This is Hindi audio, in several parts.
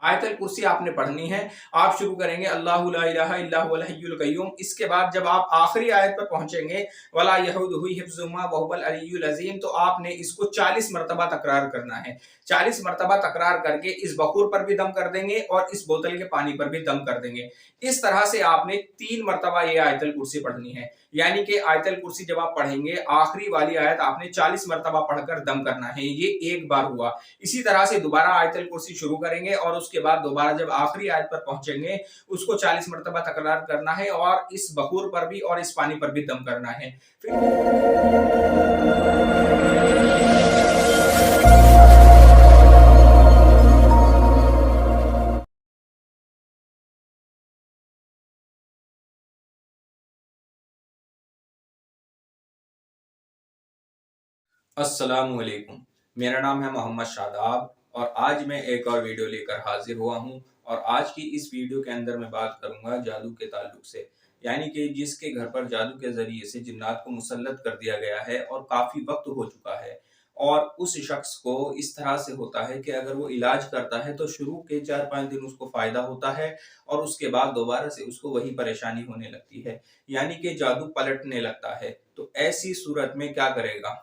आयतल कुर्सी आपने पढ़नी है। आप शुरू करेंगे अल्लाहु ला इलाहा इल्ला हुवल हय्युल कय्यूम। इसके बाद जब आप आखिरी आयत पर पहुंचेंगे वला यहूदुहु हिफ्जुहुमा व हुवल अलिय्युल अज़ीम, तो आपने इसको 40 मरतबा तकरार करना है। 40 मरतबा तकरार करके इस बखूर पर भी दम कर देंगे और इस बोतल के पानी पर भी दम कर देंगे। इस तरह से आपने 3 मरतबा ये आयतल कुर्सी पढ़नी है। यानी कि आयतल कुर्सी जब आप पढ़ेंगे आखिरी वाली आयत आपने 40 मरतबा पढ़कर दम करना है। ये एक बार हुआ। इसी तरह से दोबारा आयतल कुर्सी शुरू करेंगे और उसके बाद दोबारा जब आखिरी आयत पर पहुंचेंगे उसको 40 मरतबा तकरार करना है और इस बखूर पर भी और इस पानी पर भी दम करना है। अस्सलामुअलैकुम, मेरा नाम है मोहम्मद शादाब और आज मैं एक और वीडियो लेकर हाजिर हुआ हूं। और आज की इस वीडियो के अंदर मैं बात करूंगा जादू के ताल्लुक से, यानी कि जिसके घर पर जादू के जरिए से जिन्नात को मुसल्लत कर दिया गया है और काफी वक्त हो चुका है और उस शख्स को इस तरह से होता है कि अगर वो इलाज करता है तो शुरू के 4-5 दिन उसको फायदा होता है और उसके बाद दोबारा से उसको वही परेशानी होने लगती है, यानी कि जादू पलटने लगता है। तो ऐसी सूरत में क्या करेगा?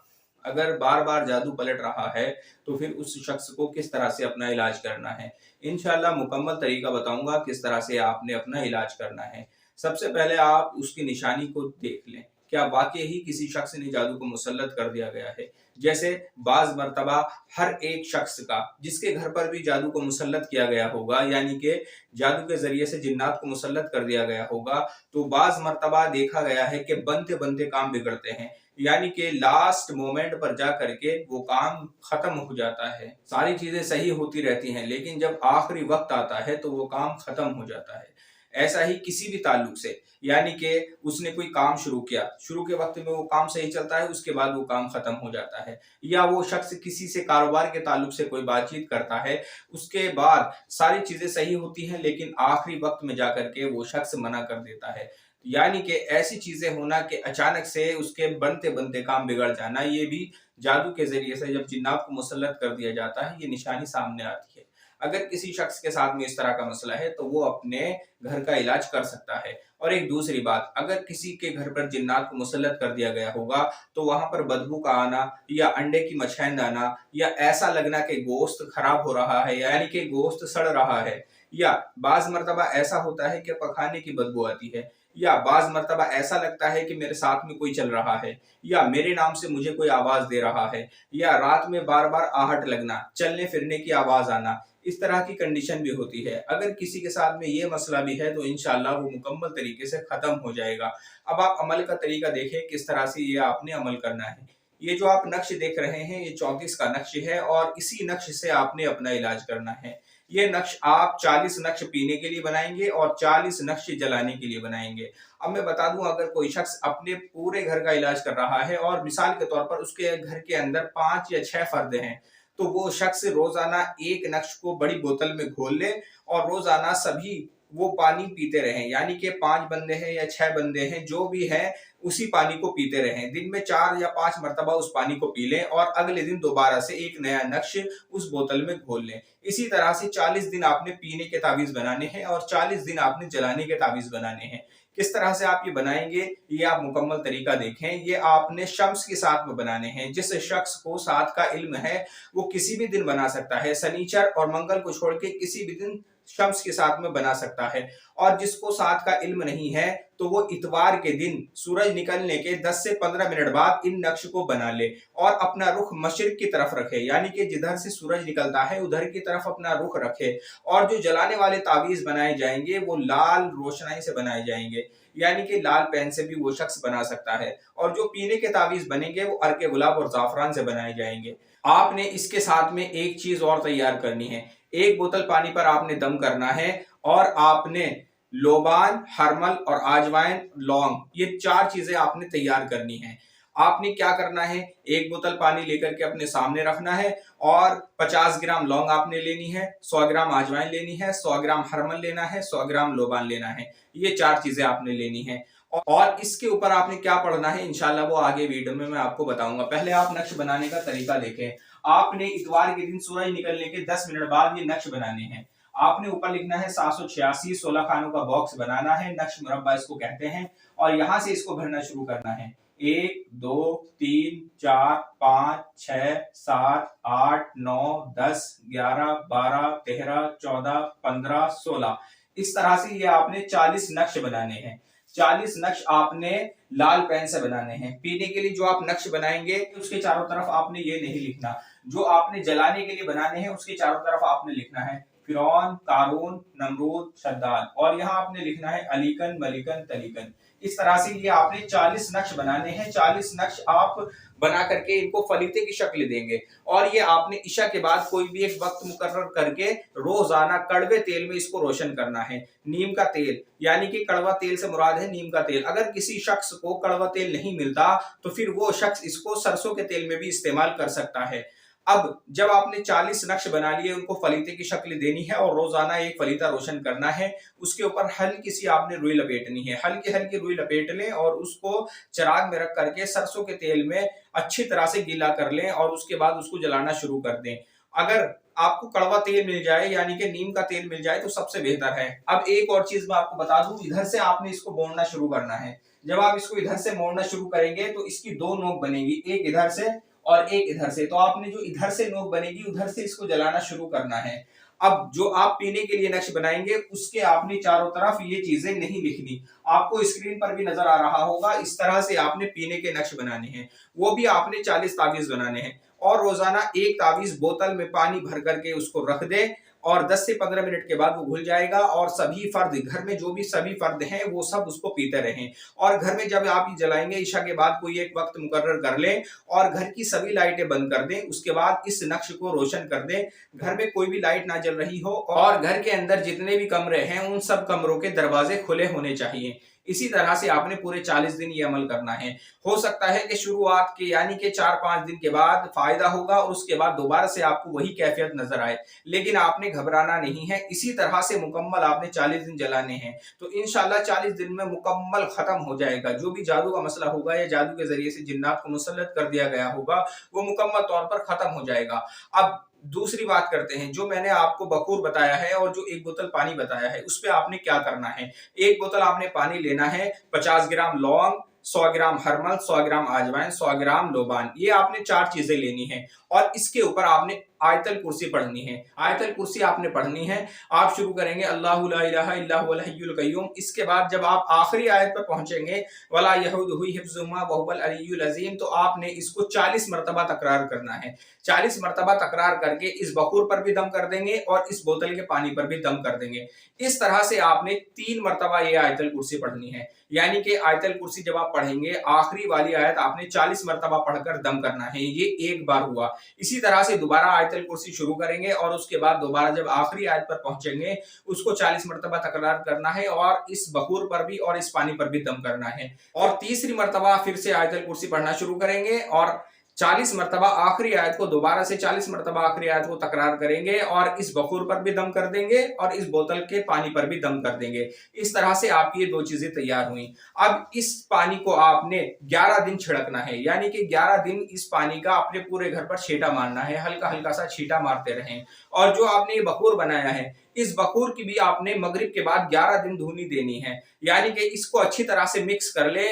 अगर बार बार जादू पलट रहा है तो फिर उस शख्स को किस तरह से अपना इलाज करना है, इंशाल्लाह मुकम्मल तरीका बताऊंगा किस तरह से आपने अपना इलाज करना है। सबसे पहले आप उसकी निशानी को देख लें, क्या वाकई ही किसी शख्स ने जादू को मुसल्लत कर दिया गया है। जैसे बाज मर्तबा हर एक शख्स का जिसके घर पर भी जादू को मुसल्लत किया गया होगा, यानी कि जादू के जरिए से जिन्नात को मुसल्लत कर दिया गया होगा, तो बाज मर्तबा देखा गया है कि बनते बनते काम बिगड़ते हैं, यानी कि लास्ट मोमेंट पर जा करके वो काम खत्म हो जाता है। सारी चीजें सही होती रहती हैं लेकिन जब आखिरी वक्त आता है तो वो काम खत्म हो जाता है। ऐसा ही किसी भी ताल्लुक से, यानी कि उसने कोई काम शुरू किया, शुरू के वक्त में वो काम सही चलता है, उसके बाद वो काम खत्म हो जाता है। या वो शख्स किसी से कारोबार के ताल्लुक से कोई बातचीत करता है, उसके बाद सारी चीजें सही होती हैं लेकिन आखिरी वक्त में जाकर के वो शख्स मना कर देता है। यानी कि ऐसी चीजें होना कि अचानक से उसके बनते बनते काम बिगड़ जाना, ये भी जादू के जरिए से जब जिन्नात को मुसल्लत कर दिया जाता है ये निशानी सामने आती है। अगर किसी शख्स के साथ में इस तरह का मसला है तो वो अपने घर का इलाज कर सकता है। और एक दूसरी बात, अगर किसी के घर पर जिन्नात को मुसल्लत कर दिया गया होगा तो वहां पर बदबू का आना या अंडे की मछैंद आना या ऐसा लगना कि गोश्त खराब हो रहा है, यानी कि गोश्त सड़ रहा है, या बाज मर्तबा ऐसा होता है कि पखाने की बदबू आती है, या बाज मर्तबा ऐसा लगता है कि मेरे साथ में कोई चल रहा है, या मेरे नाम से मुझे कोई आवाज दे रहा है, या रात में बार बार आहट लगना, चलने फिरने की आवाज आना, इस तरह की कंडीशन भी होती है। अगर किसी के साथ में ये मसला भी है तो इंशाल्लाह वो मुकम्मल तरीके से खत्म हो जाएगा। अब आप अमल का तरीका देखें किस तरह से ये आपने अमल करना है। ये जो आप नक्श देख रहे हैं ये 34 का नक्श है और इसी नक्श से आपने अपना इलाज करना है। ये नक्श आप 40 नक्श पीने के लिए बनाएंगे और 40 नक्श जलाने के लिए बनाएंगे। अब मैं बता दूं, अगर कोई शख्स अपने पूरे घर का इलाज कर रहा है और मिसाल के तौर पर उसके घर के अंदर 5 या 6 फर्द हैं, तो वो शख्स रोजाना एक नक्श को बड़ी बोतल में घोल ले और रोजाना सभी वो पानी पीते रहें, यानी कि 5 बंदे हैं या 6 बंदे हैं जो भी हैं उसी पानी को पीते रहें। दिन में 4 या 5 मरतबा उस पानी को पी लें और अगले दिन दोबारा से एक नया नक्श उस बोतल में घोल लें। इसी तरह से 40 दिन आपने पीने के तावीज बनाने हैं और 40 दिन आपने जलाने के तावीज बनाने हैं। किस तरह से आप ये बनाएंगे ये आप मुकम्मल तरीका देखें। ये आपने शम्स के साथ में बनाने हैं। जिस शख्स को साथ का इल्म है वो किसी भी दिन बना सकता है, शनिचर और मंगल को छोड़ के किसी भी दिन शम्स के साथ में बना सकता है। और जिसको साथ का इल्म नहीं है तो वो इतवार के दिन सूरज निकलने के 10 से 15 मिनट बाद इन नक्श को बना ले और अपना रुख मशरिक की तरफ रखे, यानी कि जिधर से सूरज निकलता है उधर की तरफ अपना रुख रखे। और जो जलाने वाले तावीज बनाए जाएंगे वो लाल रोशनाई से बनाए जाएंगे, यानी कि लाल पेन से भी वो शख्स बना सकता है। और जो पीने के तावीज बनेंगे वो अर्के गुलाब और जाफरान से बनाए जाएंगे। आपने इसके साथ में एक चीज और तैयार करनी है। एक बोतल पानी पर आपने दम करना है और आपने लोबान, हरमल और आजवाइन, लौंग, ये 4 चीजें आपने तैयार करनी है। आपने क्या करना है, एक बोतल पानी लेकर के अपने सामने रखना है और 50 ग्राम लौंग आपने लेनी है, 100 ग्राम आजवाइन लेनी है, 100 ग्राम हरमल लेना है, 100 ग्राम लोबान लेना है। ये 4 चीजें आपने लेनी है। और इसके ऊपर आपने क्या पढ़ना है इंशाल्लाह वो आगे वीडियो में मैं आपको बताऊंगा। पहले आप नक्श बनाने का तरीका देखें। आपने इतवार के दिन सूरज निकलने के 10 मिनट बाद ये नक्श बनाने हैं। आपने ऊपर लिखना है 786, 16 खानों का बॉक्स बनाना है, नक्श मुरब्बा इसको कहते हैं, और यहां से इसको भरना शुरू करना है। 1 2 3 4 5 6 7 8 9 10 11 12 13 14 15 16, इस तरह से ये आपने 40 नक्श बनाने हैं। 40 नक्श आपने लाल पेन से बनाने हैं। पीने के लिए जो आप नक्श बनाएंगे उसके चारों तरफ आपने ये नहीं लिखना, जो आपने जलाने के लिए बनाने हैं उसके चारों तरफ आपने लिखना है फिरौन, कारून, नमरूद, शद्दाद, और यहाँ आपने लिखना है अलीकन, मलिकन, तलीकन। इस तरह से ये आपने 40 नक्श बनाने हैं। 40 नक्श आप बना करके इनको फलीते की शक्ल देंगे, और ये आपने इशा के बाद कोई भी एक वक्त मुकर्रर करके रोजाना कड़वे तेल में इसको रोशन करना है। नीम का तेल, यानी कि कड़वा तेल से मुराद है नीम का तेल। अगर किसी शख्स को कड़वा तेल नहीं मिलता तो फिर वो शख्स इसको सरसों के तेल में भी इस्तेमाल कर सकता है। अब जब आपने 40 नक्श बना लिए, उनको फलीते की शक्ल देनी है और रोजाना एक फलीता रोशन करना है। उसके ऊपर हल्की सी आपने रुई लपेटनी है, हल्की हल्की रुई लपेट लें और उसको चिराग में रख करके सरसों के तेल में अच्छी तरह से गीला कर लें और उसके बाद उसको जलाना शुरू कर दें। अगर आपको कड़वा तेल मिल जाए यानी कि नीम का तेल मिल जाए तो सबसे बेहतर है। अब एक और चीज मैं आपको बता दूं, इधर से आपने इसको मोड़ना शुरू करना है। जब आप इसको इधर से मोड़ना शुरू करेंगे तो इसकी दो नोक बनेगी, एक इधर से और एक इधर से। तो आपने जो इधर से नोक बनेगी उधर से इसको जलाना शुरू करना है। अब जो आप पीने के लिए नक्श बनाएंगे उसके आपने चारों तरफ ये चीजें नहीं लिखनी, आपको स्क्रीन पर भी नजर आ रहा होगा। इस तरह से आपने पीने के नक्श बनाने हैं, वो भी आपने 40 तावीज बनाने हैं, और रोजाना एक तावीज बोतल में पानी भर करके उसको रख दे और 10 से 15 मिनट के बाद वो घुल जाएगा, और सभी फर्द घर में जो भी सभी फर्द हैं वो सब उसको पीते रहें। और घर में जब आप ये जलाएंगे ईशा के बाद कोई एक वक्त मुकर्रर कर लें और घर की सभी लाइटें बंद कर दें। उसके बाद इस नक्श को रोशन कर दें। घर में कोई भी लाइट ना जल रही हो और घर के अंदर जितने भी कमरे हैं उन सब कमरों के दरवाजे खुले होने चाहिए। इसी तरह से आपने पूरे 40 दिन ये अमल करना है। हो सकता है कि शुरुआत के यानी कि 4-5 दिन के बाद फायदा होगा और उसके बाद दोबारा से आपको वही कैफियत नजर आए, लेकिन आपने घबराना नहीं है। इसी तरह से मुकम्मल आपने 40 दिन जलाने हैं, तो इंशाल्लाह 40 दिन में मुकम्मल खत्म हो जाएगा। जो भी जादू का मसला होगा या जादू के जरिए से जिन्नात को मुसल्लत कर दिया गया होगा वो मुकम्मल तौर पर खत्म हो जाएगा। अब दूसरी बात करते हैं, जो मैंने आपको बखूर बताया है और जो एक बोतल पानी बताया है उस पे आपने क्या करना है। एक बोतल आपने पानी लेना है, 50 ग्राम लौंग, 100 ग्राम हरमल, 100 ग्राम अजवाइन, 100 ग्राम लोबान, ये आपने 4 चीजें लेनी है और इसके ऊपर आपने आयतल कुर्सी पढ़नी है। आयतल कुर्सी आपने पढ़नी है। आप शुरू करेंगे अल्लाहु ला इलाहा इल्ला हुवल हय्युल कय्यूम। इसके बाद जब आप आखिरी आयत पर पहुंचेंगे वला यहूदुहु हिफ्जुहुमा व हुवल अलिय्युल अज़ीम, तो आपने इसको 40 मरतबा तकरार करना है। 40 मरतबा तकरार करके इस बखूर पर भी दम कर देंगे और इस बोतल के पानी पर भी दम कर देंगे। इस तरह से आपने 3 मरतबा ये आयतल कुर्सी पढ़नी है। यानी कि आयतल कुर्सी जब आप पढ़ेंगे आखिरी वाली आयत आपने 40 मरतबा पढ़कर दम करना है। ये एक बार हुआ। इसी तरह से दोबारा आयतल कुर्सी शुरू करेंगे और उसके बाद दोबारा जब आखिरी आयत पर पहुंचेंगे उसको 40 मरतबा तकरार करना है और इस बखूर पर भी और इस पानी पर भी दम करना है। और तीसरी मरतबा फिर से आयतल कुर्सी पढ़ना शुरू करेंगे और 40 मरतबा आखिरी आयत को दोबारा से 40 मरतबा आखिरी आयत को तकरार करेंगे और इस बखूर पर भी दम कर देंगे और इस बोतल के पानी पर भी दम कर देंगे। इस तरह से आपकी ये 2 चीजें तैयार हुई। अब इस पानी को आपने 11 दिन छिड़कना है, यानी कि 11 दिन इस पानी का अपने पूरे घर पर छींटा मारना है, हल्का हल्का सा छींटा मारते रहें। और जो आपने ये बखूर बनाया है इस बखूर की भी आपने मगरिब के बाद 11 दिन धुनी देनी है, यानी कि इसको अच्छी तरह से मिक्स कर ले।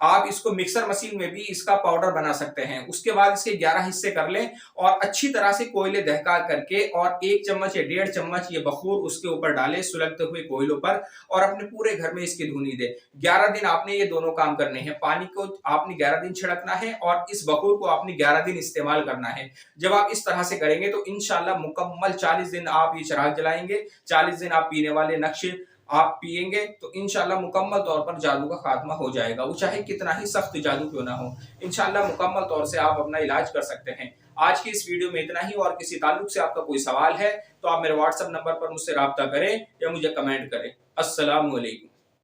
आप इसको मिक्सर मशीन में भी इसका पाउडर बना सकते हैं। उसके बाद इसके 11 हिस्से कर लें और अच्छी तरह से कोयले दहका करके और 1 चम्मच या 1.5 चम्मच ये बखूर उसके ऊपर डालें सुलगते हुए कोयलों पर और अपने पूरे घर में इसकी धुनी दे। 11 दिन आपने ये दोनों काम करने हैं। पानी को आपने 11 दिन छिड़कना है और इस बखूर को आपने 11 दिन इस्तेमाल करना है। जब आप इस तरह से करेंगे तो इंशाल्लाह मुकम्मल 40 दिन आप ये चिराग जलाएंगे, 40 दिन आप पीने वाले नक्शे आप पिएंगे तो इंशाल्लाह मुकम्मल तौर पर जादू का खात्मा हो जाएगा। वो चाहे कितना ही सख्त जादू क्यों ना हो, इंशाल्लाह मुकम्मल तौर से आप अपना इलाज कर सकते हैं। आज की इस वीडियो में इतना ही, और किसी ताल्लुक से आपका कोई सवाल है तो आप मेरे व्हाट्सएप नंबर पर मुझसे राब्ता करें या मुझे कमेंट करें। अस्सलामु अलैकुम।